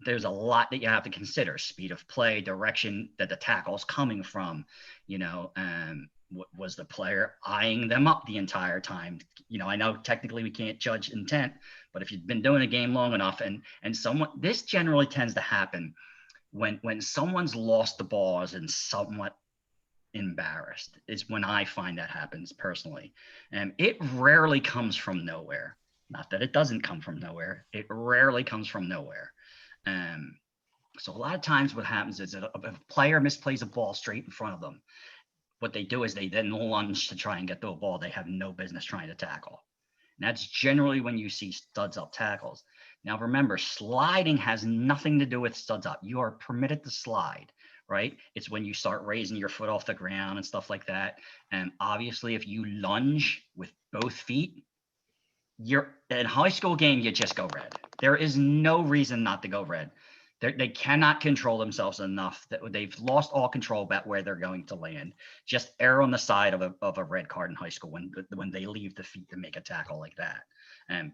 there's a lot that you have to consider: speed of play, direction that the tackle's coming from, was the player eyeing them up the entire time? I know technically we can't judge intent, but if you've been doing a game long enough, and someone, this generally tends to happen when someone's lost the ball and somewhat embarrassed, is when I find that happens personally. And it rarely comes from nowhere. Not that it doesn't come from nowhere. It rarely comes from nowhere. So a lot of times what happens is that if a player misplays a ball straight in front of them, what they do is they then lunge to try and get to a ball they have no business trying to tackle. And that's generally when you see studs up tackles. Now, remember, sliding has nothing to do with studs up. You are permitted to slide, right? It's when you start raising your foot off the ground and stuff like that. And obviously, if you lunge with both feet, you're in high school game, you just go red. There is no reason not to go red. They cannot control themselves enough that they've lost all control about where they're going to land. Just err on the side of a red card in high school when they leave the feet to make a tackle like that. And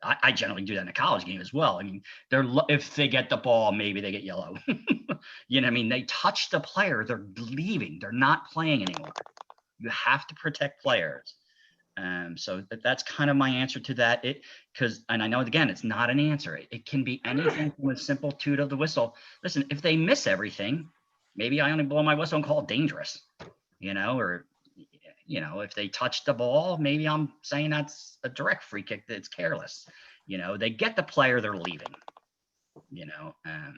I generally do that in a college game as well. I mean, if they get the ball, maybe they get yellow. You know what I mean? They touch the player, they're leaving. They're not playing anymore. You have to protect players. So that's kind of my answer to that. And I know, again, it's not an answer. It can be anything from a simple toot of the whistle. Listen, if they miss everything, maybe I only blow my whistle and call it dangerous, or, if they touch the ball, maybe I'm saying that's a direct free kick, that's careless. They get the player, they're leaving,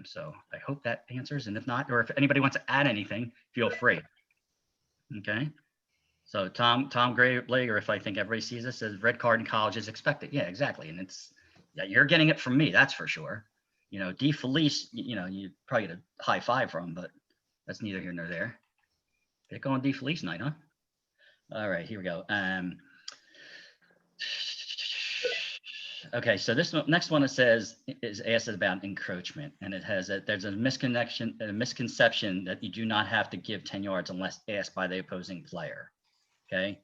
so I hope that answers. And if not, or if anybody wants to add anything, feel free. Okay. So Tom Graylager, if I think everybody sees this, says red card in college is expected. Yeah, exactly. And you're getting it from me, that's for sure. D Felice, you probably get a high five from, but that's neither here nor there. Pick on D Felice night, huh? All right, here we go. Okay, so this next one, it says, is asked about encroachment, and it has that there's a misconception that you do not have to give 10 yards unless asked by the opposing player. Okay,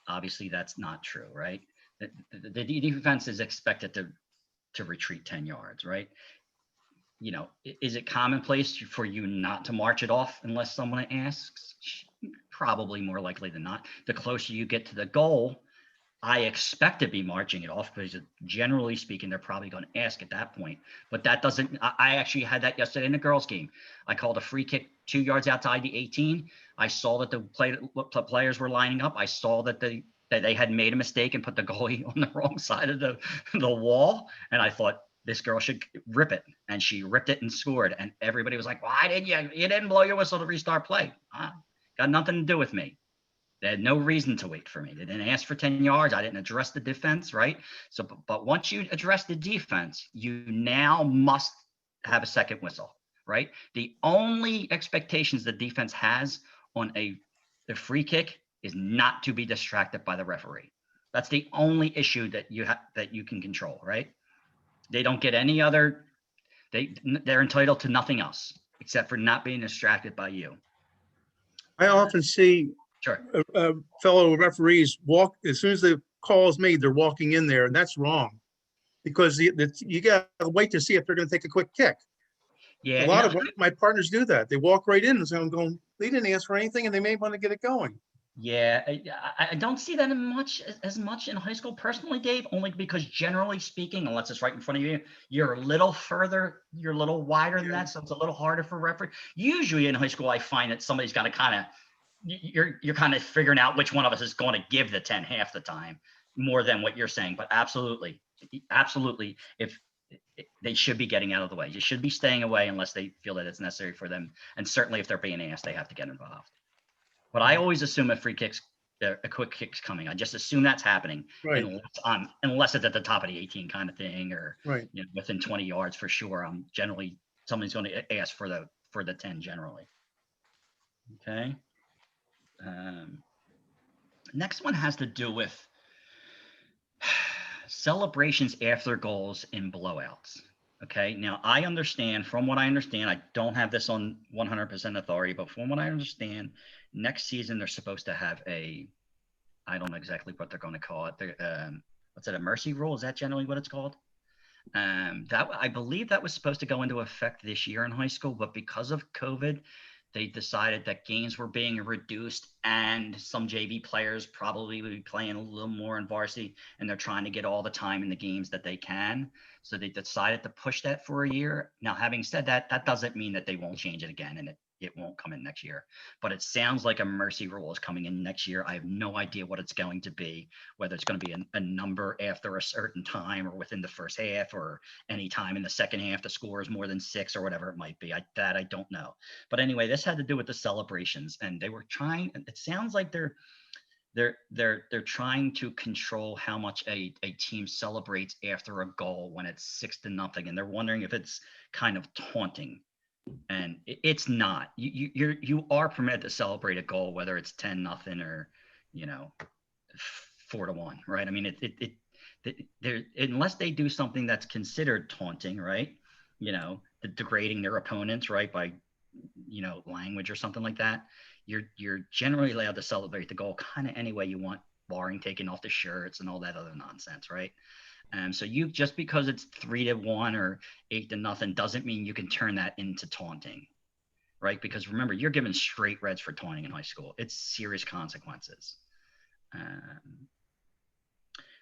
obviously that's not true, right? The defense is expected to retreat 10 yards, right? Is it commonplace for you not to march it off unless someone asks? Probably more likely than not. The closer you get to the goal, I expect to be marching it off, because generally speaking, they're probably going to ask at that point. But that doesn't, I actually had that yesterday in the girls' game. I called a free kick 2 yards outside the 18. I saw that the players were lining up. I saw that they had made a mistake and put the goalie on the wrong side of the wall. And I thought, this girl should rip it. And she ripped it and scored. And everybody was like, why didn't you didn't blow your whistle to restart play? Got nothing to do with me. They had no reason to wait for me. They didn't ask for 10 yards. I didn't address the defense, right? So, but once you address the defense, you now must have a second whistle, right? The only expectations the defense has on a free kick is not to be distracted by the referee. That's the only issue that you can control, right? They don't get any other. They're entitled to nothing else except for not being distracted by you. I often see Sure. Fellow referees walk, as soon as the call is made, they're walking in there, and that's wrong, because you got to wait to see if they're going to take a quick kick. Yeah, a lot of my partners do that. They walk right in, and so I'm going, they didn't ask for anything, and they may want to get it going. Yeah, I don't see that as much in high school personally, Dave, only because generally speaking, unless it's right in front of you, you're a little further, you're a little wider than that, so it's a little harder for referee. Usually in high school, I find that somebody's got to kind of, you're kind of figuring out which one of us is going to give the 10 half the time, more than what you're saying. But absolutely, if they should be getting out of the way, you should be staying away unless they feel that it's necessary for them, and certainly if they're being asked, they have to get involved. But I always assume a quick kick's coming. I just assume that's happening, right, unless it's at the top of the 18 kind of thing, or right, within 20 yards for sure. I'm generally, somebody's going to ask for the 10 generally. Okay. Next one has to do with celebrations after goals in blowouts. Okay. Now I understand, from what I understand, I don't have this on 100% authority, but from what I understand, next season they're supposed to have I don't know exactly what they're going to call it. What's it, a mercy rule? Is that generally what it's called? That I believe that was supposed to go into effect this year in high school, but because of COVID, they decided that games were being reduced and some JV players probably would be playing a little more in varsity, and they're trying to get all the time in the games that they can. So they decided to push that for a year. Now, having said that, that doesn't mean that they won't change it again and it won't come in next year. But it sounds like a mercy rule is coming in next year. I have no idea what it's going to be, whether it's going to be a number after a certain time or within the first half or any time in the second half the score is more than 6 or whatever it might be. I don't know. But anyway, this had to do with the celebrations, and they were trying. It sounds like they're trying to control how much a team celebrates after a goal when it's 6-0, and they're wondering if it's kind of taunting. And it's not. You are permitted to celebrate a goal, whether it's 10-0 or 4-1, right? I mean, they're, unless they do something that's considered taunting, right? Degrading their opponents, right, by language or something like that. You're generally allowed to celebrate the goal kind of any way you want, barring taking off the shirts and all that other nonsense, right? So you just because it's 3-1 or 8-0 doesn't mean you can turn that into taunting, right? Because remember, you're given straight reds for taunting in high school. It's serious consequences.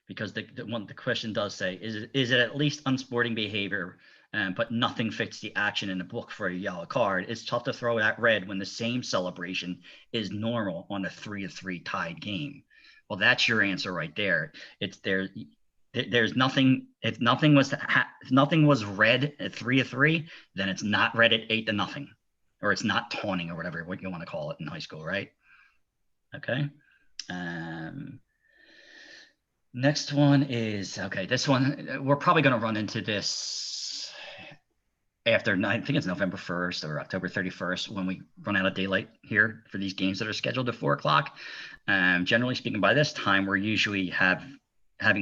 Because the question does say, is it at least unsporting behavior, but nothing fits the action in the book for a yellow card? It's tough to throw that red when the same celebration is normal on a 3-3 tied game. Well, that's your answer right there. It's there. There's nothing. If nothing was red at 3-3, then it's not red at 8-0, or it's not taunting or whatever what you want to call it in high school, right? Okay. Next one is okay. This one we're probably going to run into this after I think it's November 1st or October 31st when we run out of daylight here for these games that are scheduled at 4 o'clock. Generally speaking, by this time we're usually having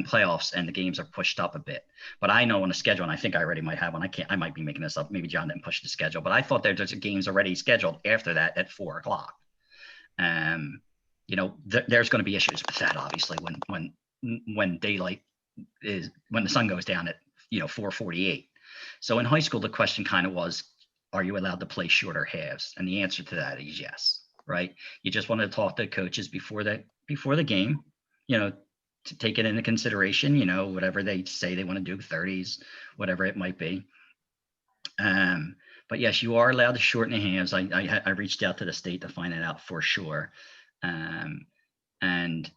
playoffs and the games are pushed up a bit. But I know on a schedule, and I think I already might have one. I might be making this up. Maybe John didn't push the schedule, but I thought there's games already scheduled after that at 4 o'clock. There's going to be issues with that, obviously, when daylight is when the sun goes down at 4:48. So in high school, the question kind of was, are you allowed to play shorter halves? And the answer to that is yes, right? You just want to talk to coaches before the game, to take it into consideration, whatever they say they want to do, 30s, whatever it might be. But yes, you are allowed to shorten the halves. I reached out to the state to find it out for sure. And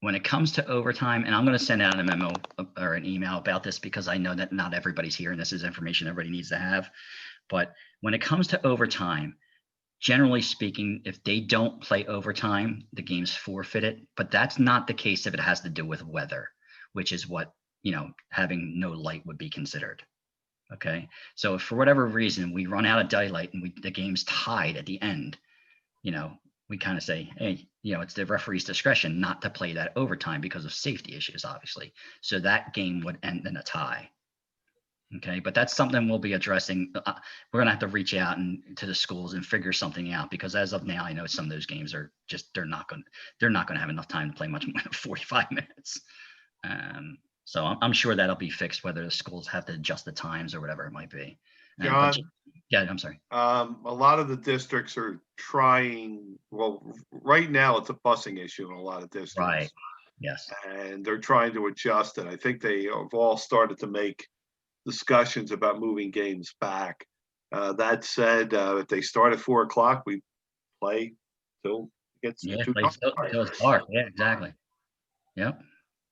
when it comes to overtime, and I'm going to send out a memo or an email about this because I know that not everybody's here and this is information everybody needs to have. But when it comes to overtime, generally speaking, if they don't play overtime, the game's forfeited. But that's not the case if it has to do with weather, which is what, having no light would be considered. Okay. So if for whatever reason we run out of daylight and the game's tied at the end, we kind of say, hey, it's the referee's discretion not to play that overtime because of safety issues, obviously. So that game would end in a tie. Okay, but that's something we'll be addressing. We're gonna have to reach out to the schools and figure something out because as of now, I know some of those games are just they're not gonna have enough time to play much more than 45 minutes. So I'm sure that'll be fixed, whether the schools have to adjust the times or whatever it might be. John, yeah, I'm sorry. A lot of the districts are trying. Well, right now it's a busing issue in a lot of districts. Right. Yes. And they're trying to adjust it. I think they have all started to make discussions about moving games back. That said, if they start at 4 o'clock, we play till it gets too dark. Till it's dark. Yeah, exactly. Yep.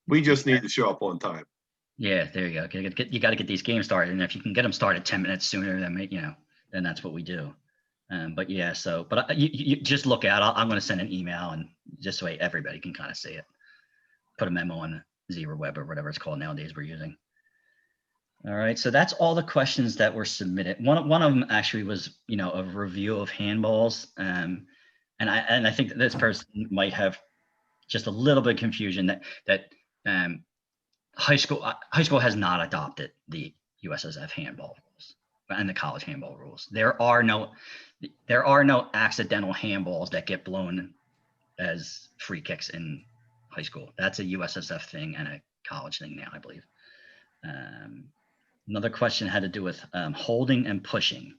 We just need to show up on time. Yeah, there you go. You got to get these games started, and if you can get them started 10 minutes sooner, then that's what we do. But yeah, but you just look out. I'm going to send an email, and just so everybody can kind of see it. Put a memo on Zero Web or whatever it's called nowadays we're using. All right, so that's all the questions that were submitted. One of them actually was, a review of handballs, and I think that this person might have just a little bit of confusion that high school has not adopted the USSF handball rules and the college handball rules. There are no accidental handballs that get blown as free kicks in high school. That's a USSF thing and a college thing now, I believe. Another question had to do with holding and pushing.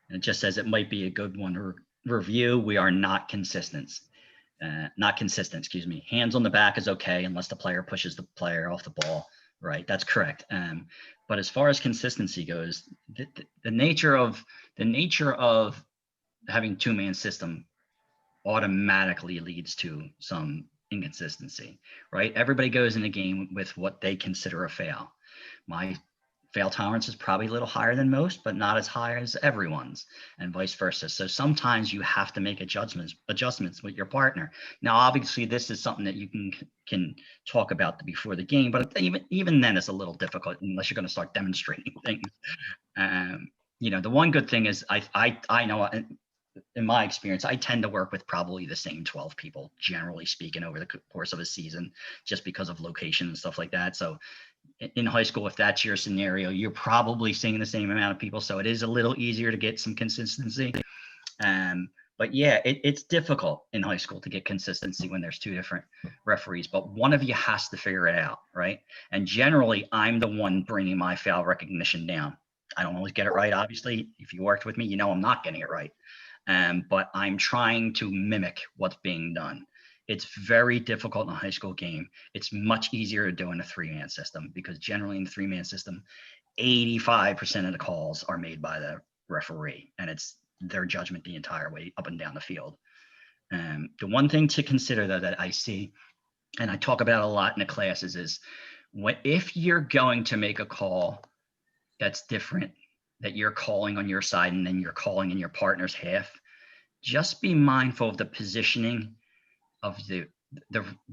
And it just says it might be a good one to review. We are not consistent. Not consistent, excuse me. Hands on the back is okay unless the player pushes the player off the ball, right? That's correct. But as far as consistency goes, the nature of having two-man system automatically leads to some inconsistency, right? Everybody goes in a game with what they consider a fail. My fail tolerance is probably a little higher than most, but not as high as everyone's, and vice versa. So sometimes you have to make adjustments with your partner. Now, obviously, this is something that you can talk about before the game, but even then, it's a little difficult unless you're going to start demonstrating things. The one good thing is I know in my experience, I tend to work with probably the same 12 people, generally speaking, over the course of a season, just because of location and stuff like that. So in high school, if that's your scenario, you're probably seeing the same amount of people. So it is a little easier to get some consistency. But yeah, it's difficult in high school to get consistency when there's two different referees, but one of you has to figure it out, right? And generally, I'm the one bringing my foul recognition down. I don't always get it right, obviously. If you worked with me, you know I'm not getting it right. But I'm trying to mimic what's being done. It's very difficult in a high school game. It's much easier to do in a three-man system because generally in the three-man system, 85% of the calls are made by the referee, and it's their judgment the entire way up and down the field. The one thing to consider, though, that I see, and I talk about a lot in the classes, is if you're going to make a call that's different, that you're calling on your side and then you're calling in your partner's half, just be mindful of the positioning of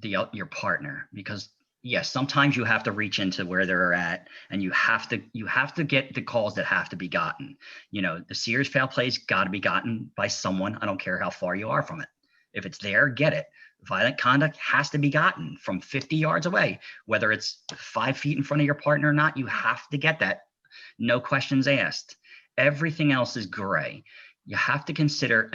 your partner, because yes, sometimes you have to reach into where they're at, and you have to get the calls that have to be gotten. The serious foul plays got to be gotten by someone. I don't care how far you are from it. If it's there, get it. Violent conduct has to be gotten from 50 yards away, whether it's 5 feet in front of your partner or not. You have to get that. No questions asked. Everything else is gray. You have to consider,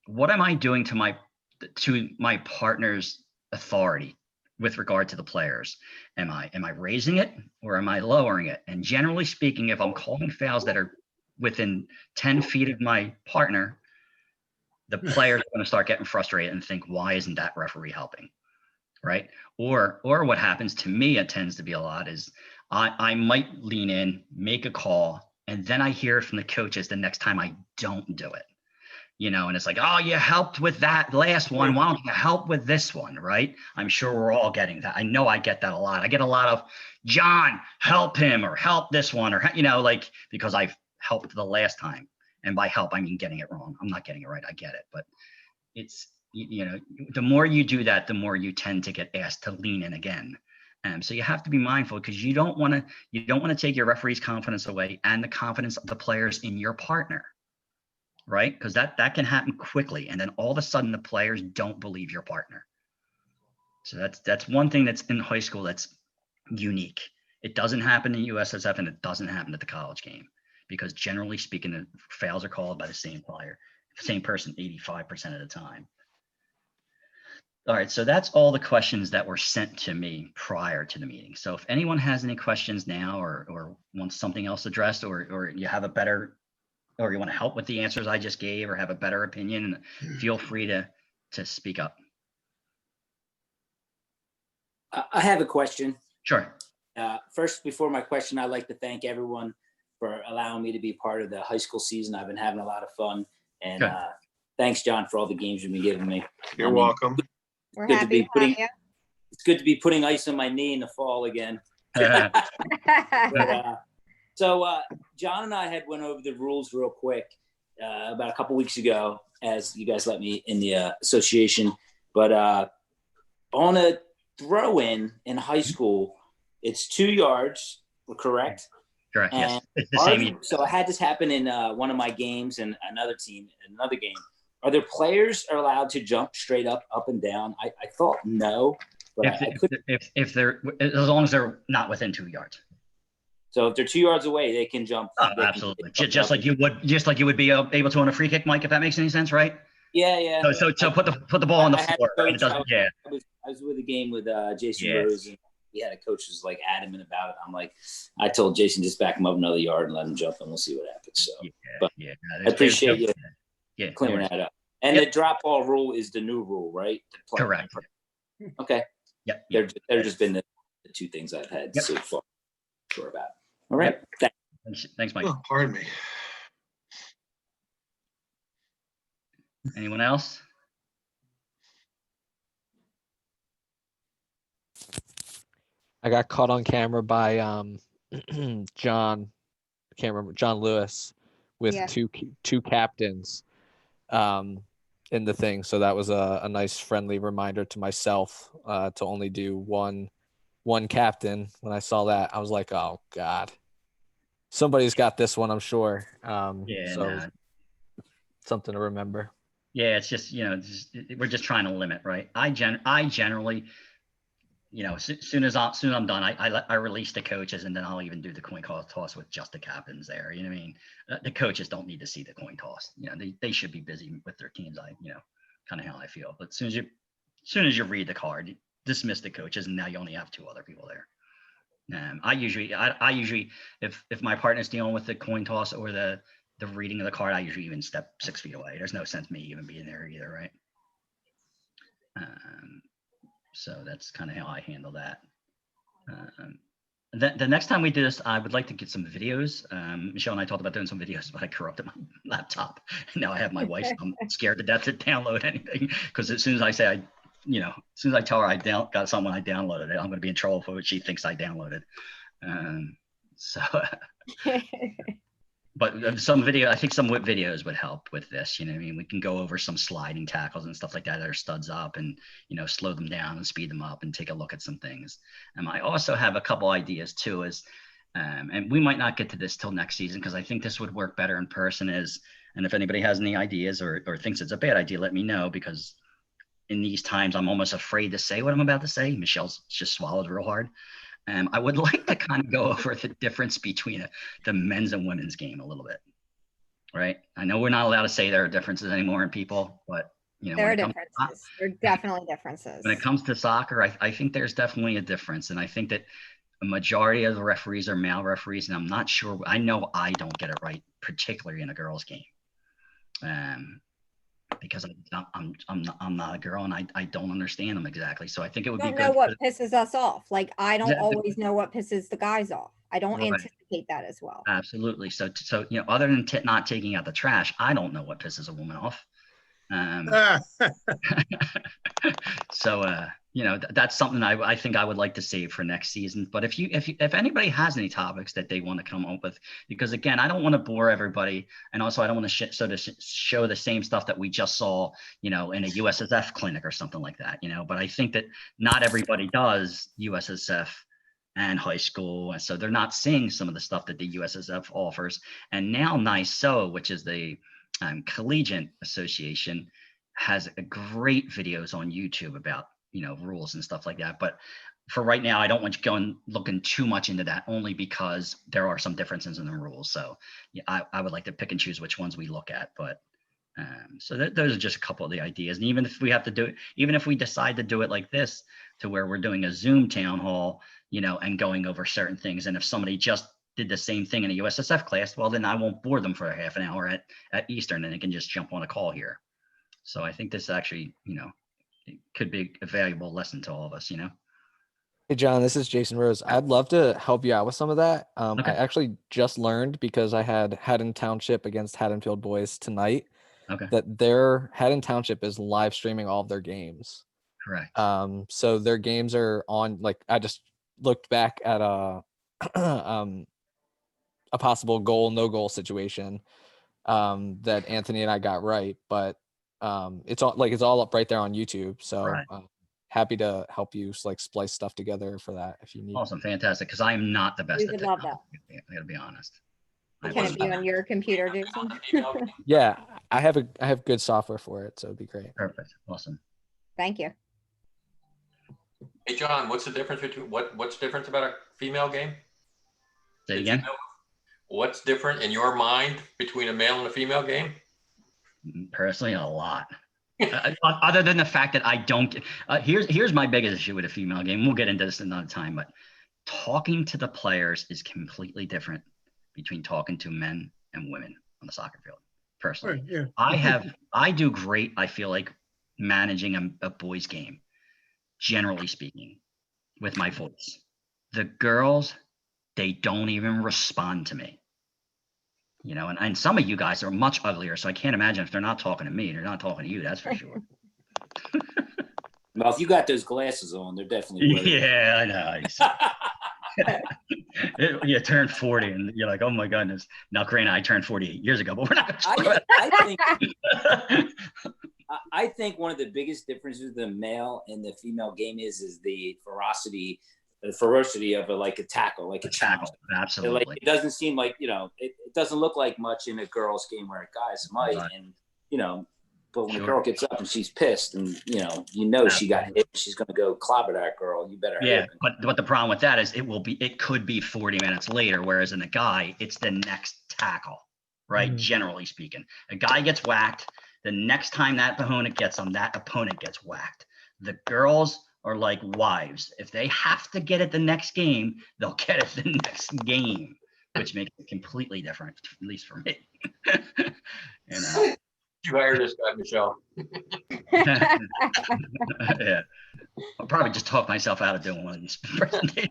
what am I doing to my partner's authority with regard to the players? Am I raising it or am I lowering it? And generally speaking, if I'm calling fouls that are within 10 feet of my partner, the players are going to start getting frustrated and think, why isn't that referee helping? Right? Or what happens to me, it tends to be a lot, is I might lean in, make a call, and then I hear from the coaches the next time I don't do it. And it's like, oh, you helped with that last one. Why don't you help with this one, right? I'm sure we're all getting that. I know I get that a lot. I get a lot of, John, help him, or help this one, or, because I've helped the last time. And by help, I mean getting it wrong. I'm not getting it right. I get it. But it's, the more you do that, the more you tend to get asked to lean in again. So you have to be mindful, because you don't want to take your referee's confidence away and the confidence of the players in your partner. Right? Because that can happen quickly. And then all of a sudden the players don't believe your partner. So that's one thing that's in high school that's unique. It doesn't happen in USSF, and it doesn't happen at the college game, because generally speaking, the fouls are called by the same player, same person 85% of the time. All right, so that's all the questions that were sent to me prior to the meeting. So if anyone has any questions now, or wants something else addressed, or you have a better, or you want to help with the answers I just gave, or have a better opinion, feel free to speak up. I have a question. Sure. First, before my question, I'd like to thank everyone for allowing me to be part of the high school season. I've been having a lot of fun, and thanks, John, for all the games you've been giving me. You're welcome. We're happy to have you. It's good to be putting ice on my knee in the fall again. So John and I had went over the rules real quick about a couple weeks ago, as you guys let me in the association. But on a throw-in in high school, it's 2 yards, correct? Correct, yes. And It's the same. So I had this happen in one of my games, and another team in another game. Are there players are allowed to jump straight up and down? I thought no. But if they're, as long as they're not within 2 yards. So if they're 2 yards away, they can jump. Oh, absolutely. Just like you would be able to on a free kick, Mike, if that makes any sense, right? Yeah. So put the ball on the floor. And it doesn't, I was with a game with Jason Rose. we had a coach who's like adamant about it. I'm like, I told Jason, just back him up another yard and let him jump, and we'll see what happens. So, but No, I appreciate you no clearing worries. that up. And the drop ball rule is the new rule, right? Correct. Okay. Yep. They're just been the two things I've had so far. Sure about. All right. Yep. Thanks, Mike. Oh, pardon me. Anyone else? I got caught on camera by John. I can't remember, John Lewis, with two captains in the thing. So that was a nice friendly reminder to myself to only do one captain. When I saw that, I was like, oh God, somebody's got this one, I'm sure. Something to remember. Yeah, it's just, we're just trying to limit, right? I generally, as soon as I'm done, I release the coaches, and then I'll even do the coin toss with just the captains there. You know what I mean? The coaches don't need to see the coin toss. They should be busy with their teams. Kind of how I feel. But as soon as you read the card, you dismiss the coaches, and now you only have two other people there. I usually, if my partner's dealing with the coin toss or the reading of the card, I usually even step 6 feet away. There's no sense me even being there either, right? So that's kind of how I handle that. The next time we do this, I would like to get some videos. Michelle and I talked about doing some videos, but I corrupted my laptop. Now I have my wife. I'm scared to death to download anything, because as soon as I say as soon as I tell her I got someone I downloaded it, I'm going to be in trouble for what she thinks I downloaded. But some video, I think some videos would help with this. You know what I mean? We can go over some sliding tackles and stuff like that are studs up, and, slow them down and speed them up and take a look at some things. I also have a couple ideas too, and we might not get to this till next season, because I think this would work better in person and if anybody has any ideas or thinks it's a bad idea, let me know, because in these times, I'm almost afraid to say what I'm about to say. Michelle's just swallowed real hard. I would like to kind of go over the difference between the men's and women's game a little bit, right? I know we're not allowed to say there are differences anymore in people, but there are differences. There are definitely differences. When it comes to soccer, I think there's definitely a difference, and I think that a majority of the referees are male referees, and I'm not sure. I know I don't get it right, particularly in a girls' game. Because I'm not a girl, and I don't understand them exactly. So I think it would be good. I don't know what pisses us off. Like, I don't always know what pisses the guys off. I don't anticipate that as well. Absolutely. So other than not taking out the trash, I don't know what pisses a woman off. So that's something I think I would like to save for next season. But if anybody has any topics that they want to come up with, because again, I don't want to bore everybody, and also I don't want to show the same stuff that we just saw, in a USSF clinic or something like that, But I think that not everybody does USSF and high school, and so they're not seeing some of the stuff that the USSF offers. And now SJSOA, which is the Collegiate Association, has great videos on YouTube about rules and stuff like that. But for right now, I don't want you going looking too much into that, only because there are some differences in the rules. So I would like to pick and choose which ones we look at. But so those are just a couple of the ideas. And even if we have to do it, even if we decide to do it like this, to where we're doing a Zoom town hall, and going over certain things, and if somebody just did the same thing in a USSF class, well, then I won't bore them for a half an hour at Eastern, and they can just jump on a call here. So I think this actually, it could be a valuable lesson to all of us, Hey, John, this is Jason Rose. I'd love to help you out with some of that. Okay. I actually just learned, because I had Haddon Township against Haddonfield boys tonight, that their Haddon Township is live streaming all of their games. Correct. So their games are on, like, I just looked back at a possible no goal situation that Anthony and I got right, but it's all up right there on YouTube. So happy to help you splice stuff together for that if you need. Awesome, fantastic. Because I am not the best. We would love that. I gotta be honest. Can it be on your computer, Jason? Yeah, I have good software for it, so it'd be great. Perfect. Awesome. Thank you. Hey John, what's the difference between what's different about a female game? Say it again. What's different in your mind between a male and a female game? Personally, a lot. Other than the fact that I don't, here's my biggest issue with a female game. We'll get into this another time, but talking to the players is completely different between talking to men and women on the soccer field. Personally, Right, yeah. I do great. I feel like managing a boys' game, generally speaking, with my voice. The girls, they don't even respond to me. You know, and some of you guys are much uglier, so I can't imagine if they're not talking to me, they're not talking to you, that's for sure. Well, if you got those glasses on, they're definitely worth it. Yeah, I know. You turn 40 and you're like, oh my goodness. Now, Karina, I turned 48 years ago, but we're not going to I think one of the biggest differences with the male and the female game is the ferocity of like a tackle, like a tackle. Absolutely. Like, it doesn't seem like, it doesn't look like much in a girl's game where guys might, right. And, but when a girl gets up and she's pissed and, she got hit, she's going to go clobber that girl. You better. Yeah. But the problem with that is it could be 40 minutes later. Whereas in a guy, it's the next tackle, right? Mm-hmm. Generally speaking, a guy gets whacked. The next time that opponent gets him, that opponent gets whacked. The girls are like wives. If they have to get it the next game, they'll get it the next game, which makes it completely different, at least for me. You hired this guy, Michelle. Yeah. I'll probably just talk myself out of doing one of these presentations.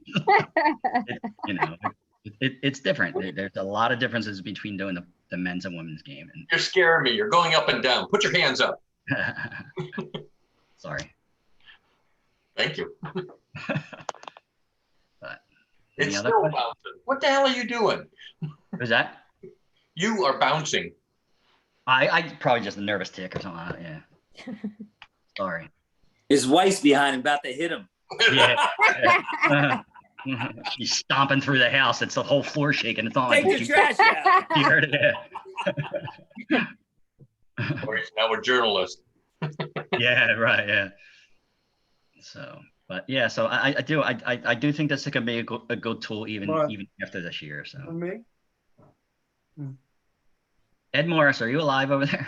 It's different. There's a lot of differences between doing the men's and women's game. And you're scaring me. You're going up and down. Put your hands up. Sorry. Thank you. But it's still bouncing. What the hell are you doing? Who's that? You are bouncing. I probably just a nervous tick or something like that. Yeah. Sorry. His wife's behind him, about to hit him. Yeah. She's stomping through the house. It's the whole floor shaking. It's all take like the trash out. You heard it. Yeah. Now we're journalists. Yeah, right. Yeah. So, but yeah, so I do think this can be a good tool even after this year. So. Me? Ed Morris, are you alive over there?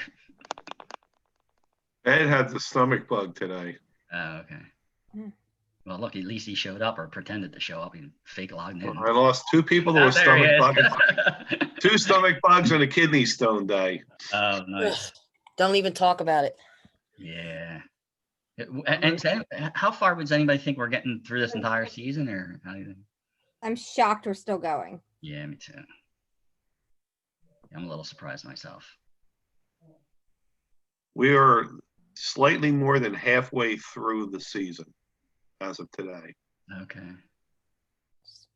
Ed had the stomach bug today. Oh, okay. Well, look, at least he showed up or pretended to show up. He fake logged in. I lost 2 people to a stomach bug. 2 stomach bugs and a kidney stone day. Oh, nice. Don't even talk about it. Yeah. And how far does anybody think we're getting through this entire season, or how do you think? I'm shocked we're still going. Yeah, me too. I'm a little surprised myself. We are slightly more than halfway through the season as of today. Okay.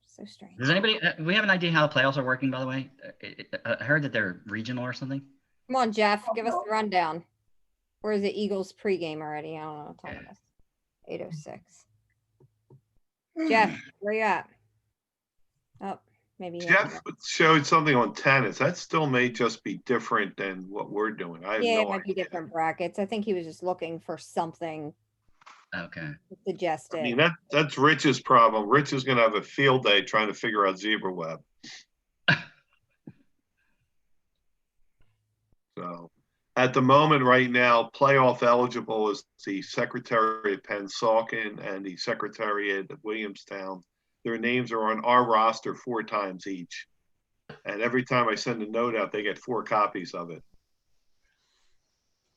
So strange. Does anybody, we have an idea how the playoffs are working, by the way? I heard that they're regional or something. Come on, Jeff, give us the rundown. Or is it Eagles pregame already? I don't know what time it is. 8:06. Jeff, where you at? Oh, maybe. Jeff showed something on tennis. That still may just be different than what we're doing. I have no it might be different brackets. I think he was just looking for something. Okay. Suggested. I mean, that's Rich's problem. Rich is going to have a field day trying to figure out Zebra Web. So, at the moment right now, playoff eligible is the Secretary of Pennsauken and the Secretary of Williamstown. Their names are on our roster 4 times each. And every time I send a note out, they get 4 copies of it.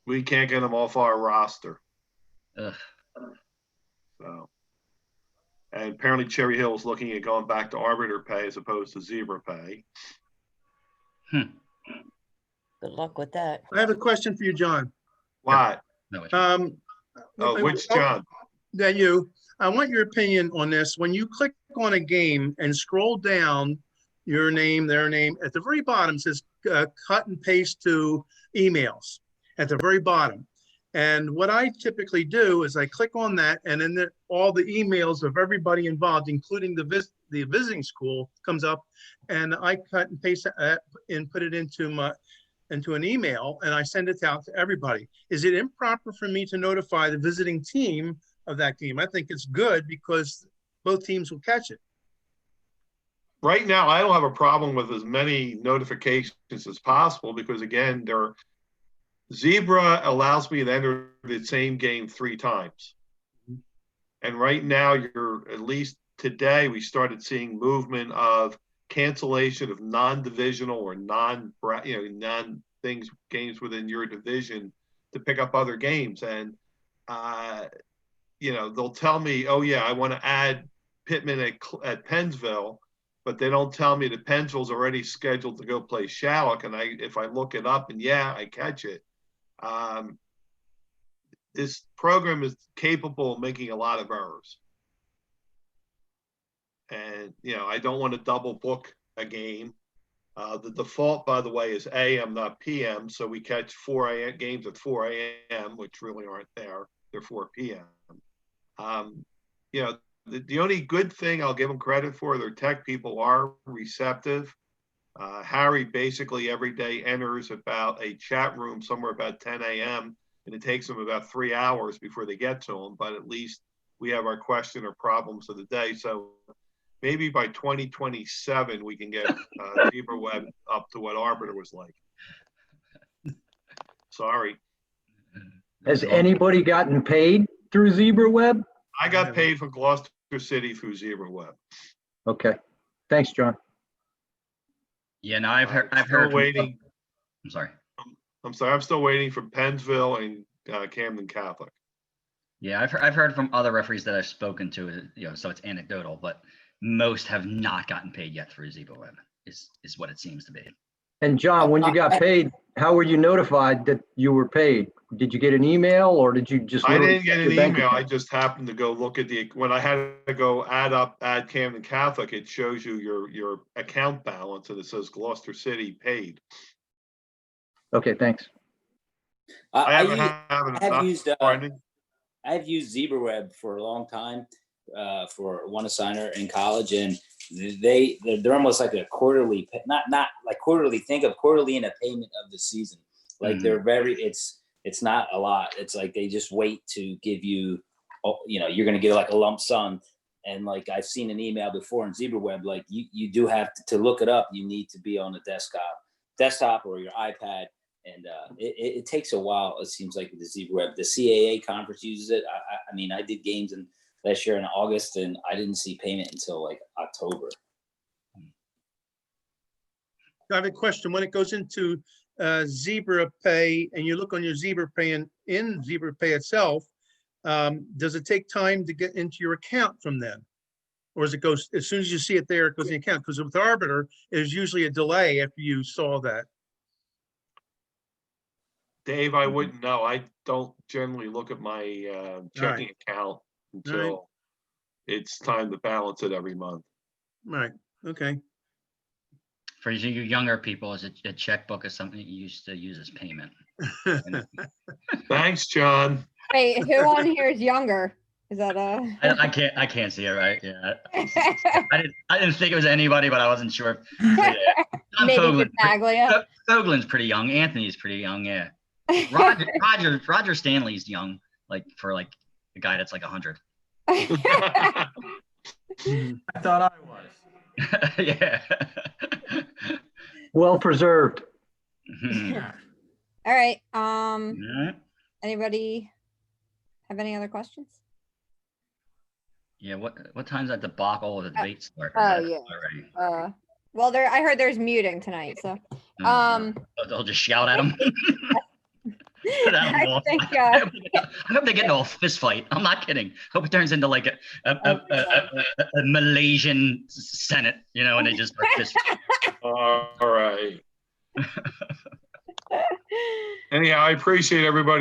We can't get them off our roster. Ugh. So, and apparently Cherry Hill is looking at going back to arbiter pay as opposed to zebra pay. Good luck with that. I have a question for you, John. What? Which John? That you. I want your opinion on this. When you click on a game and scroll down, your name, their name, at the very bottom says cut and paste to emails at the very bottom. And what I typically do is I click on that, and then all the emails of everybody involved, including the visiting school, comes up, and I cut and paste it and put it into an email, and I send it out to everybody. Is it improper for me to notify the visiting team of that game? I think it's good because both teams will catch it. Right now, I don't have a problem with as many notifications as possible because, again, Zebra allows me to enter the same game 3 times. And right now, you're at least today, we started seeing movement of cancellation of non-divisional or non-things games within your division to pick up other games. And, they'll tell me, oh yeah, I want to add Pittman at Pennsville, but they don't tell me that Pennsville's already scheduled to go play Shallock. And if I look it up and I catch it. This program is capable of making a lot of errors. And, I don't want to double book a game. The default, by the way, is AM, not PM. So we catch 4 a.m. games at 4 a.m., which really aren't there. They're 4 p.m. The only good thing I'll give them credit for, their tech people are receptive. Harry basically every day enters about a chat room somewhere about 10 a.m. and it takes them about 3 hours before they get to them. But at least we have our question or problems of the day. So maybe by 2027, we can get Zebra Web up to what Arbiter was like. Sorry. Has anybody gotten paid through Zebra Web? I got paid from Gloucester City through Zebra Web. Okay. Thanks, John. Yeah, no, I've heard. Waiting. I'm sorry. I'm sorry. I'm still waiting for Pennsville and Camden Catholic. Yeah, I've heard from other referees that I've spoken to. So it's anecdotal, but most have not gotten paid yet through Zebra Web. Is what it seems to be. And John, when you got paid, how were you notified that you were paid? Did you get an email or did you just? I didn't get an email. I just happened to go look at when I had to go add Camden Catholic, it shows you your account balance and it says Gloucester City paid. Okay, thanks. I've used ZebraWeb for a long time for one assigner in college, and they're almost like a quarterly, not like quarterly. Think of quarterly in a payment of the season. Like they're it's not a lot. It's like they just wait to give you, you're going to get like a lump sum. And like I've seen an email before in ZebraWeb, like you do have to look it up. You need to be on a desktop or your iPad. And it takes a while, it seems like, with the ZebraWeb. The CAA conference uses it. I mean, I did games last year in August, and I didn't see payment until like October. I have a question. When it goes into Zebra Pay and you look on your Zebra Pay and in Zebra Pay itself, does it take time to get into your account from then? Or does it go, as soon as you see it there, it goes in the account? Because with Arbiter, there's usually a delay after you saw that. Dave, I wouldn't know. I don't generally look at my checking account until it's time to balance it every month. Right. Okay. For you younger people, is a checkbook is something you used to use as payment. Thanks, John. Wait, who on here is younger? Is that I can't see it right. Yeah. I didn't think it was anybody, but I wasn't sure. Yeah. Maybe Foglin's pretty young. Anthony's pretty young. Yeah. Roger Stanley's young, like for like a guy that's like 100. I thought I was. Yeah. Well preserved. All right. Anybody have any other questions? Yeah. What time's that debacle of the debate start? Yeah. Already? Well, I heard there's muting tonight, so. They'll just shout at them. I think, I hope they get into a fist fight. I'm not kidding. Hope it turns into like a Malaysian Senate, and they just fist fight. All right. Anyhow, I appreciate everybody